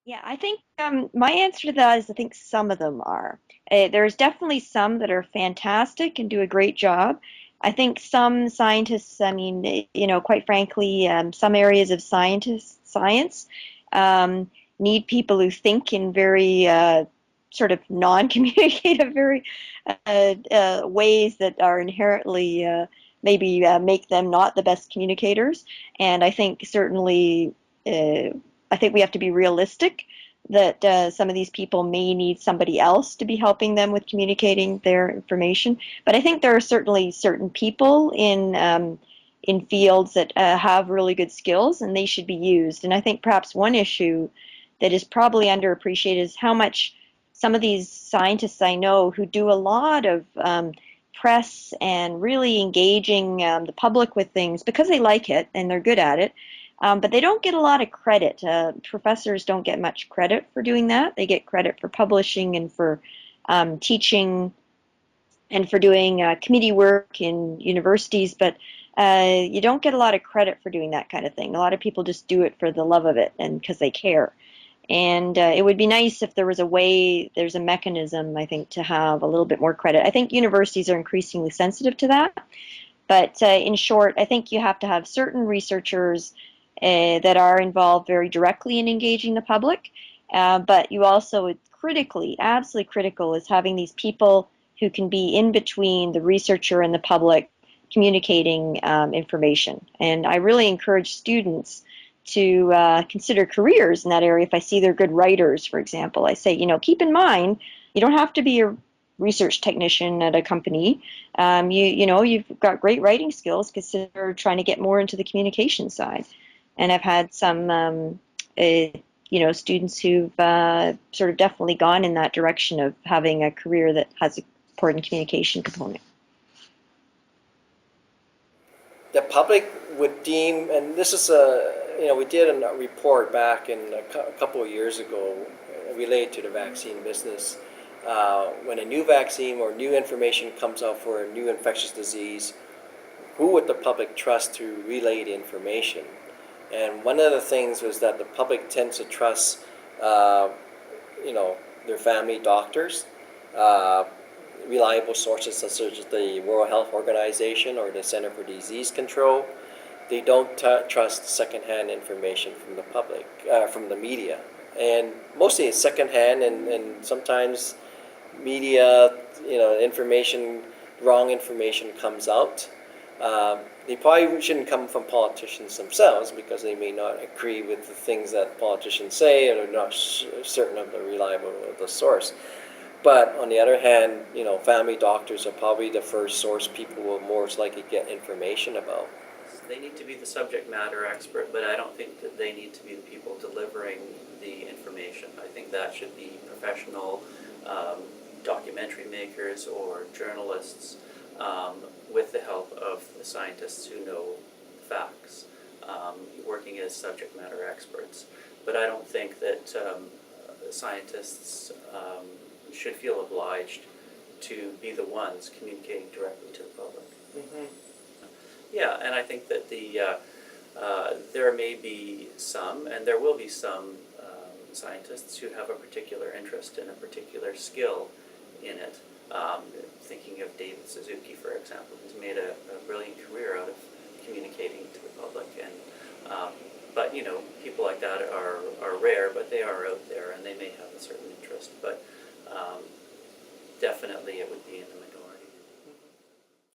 Yeah, I think my answer to that is I think some of them are. There's definitely some that are fantastic and do a great job. I think some scientists, I mean, quite frankly, some areas of science um, need people who think in very sort of non-communicative, very ways that are inherently maybe make them not the best communicators. And I think certainly. I think we have to be realistic that some of these people may need somebody else to be helping them with communicating their information. But I think there are certainly certain people in fields that have really good skills and they should be used. And I think perhaps one issue that is probably underappreciated is how much some of these scientists I know who do a lot of press and really engaging the public with things because they like it and they're good at it, but they don't get a lot of credit. Professors don't get much credit for doing that. They get credit for publishing and for teaching and for doing committee work in universities, but you don't get a lot of credit for doing that kind of thing. A lot of people just do it for the love of it and because they care. And it would be nice if there was a way, there's a mechanism, I think, to have a little bit more credit. I think universities are increasingly sensitive to that. But in short, I think you have to have certain researchers that are involved very directly in engaging the public. But you also, critically, absolutely critical, is having these people who can be in between the researcher and the public communicating information. And I really encourage students to consider careers in that area. If I see they're good writers, for example, I say, keep in mind, you don't have to be a research technician at a company. You've got great writing skills. Consider trying to get more into the communication side. And I've had some, students who've sort of definitely gone in that direction of having a career that has an important communication component. The public would deem, and this is a, we did a report back in a couple of years ago related to the vaccine business. When a new vaccine or new information comes out for a new infectious disease, who would the public trust to relay the information? And one of the things was that the public tends to trust, uh, their family doctors, uh, reliable sources such as the World Health Organization or the Center for Disease Control. They don't trust secondhand information from the public, from the media. And mostly it's secondhand, and sometimes media, information, wrong information comes out. They probably shouldn't come from politicians themselves because they may not agree with the things that politicians say or they're not certain of the reliability of the source. But on the other hand, family doctors are probably the first source people will most likely get information about. They need to be the subject matter expert, but I don't think that they need to be the people delivering the information. I think that should be professional documentary makers or journalists with the help of the scientists who know facts, working as subject matter experts. But I don't think that scientists should feel obliged to be the ones communicating directly to the public. Mm-hmm. Yeah, and I think that there may be some, and there will be some scientists who have a particular interest and a particular skill in it. Thinking of David Suzuki, for example, who's made a brilliant career out of communicating to the public. And but people like that are rare, but they are out there, and they may have a certain interest. But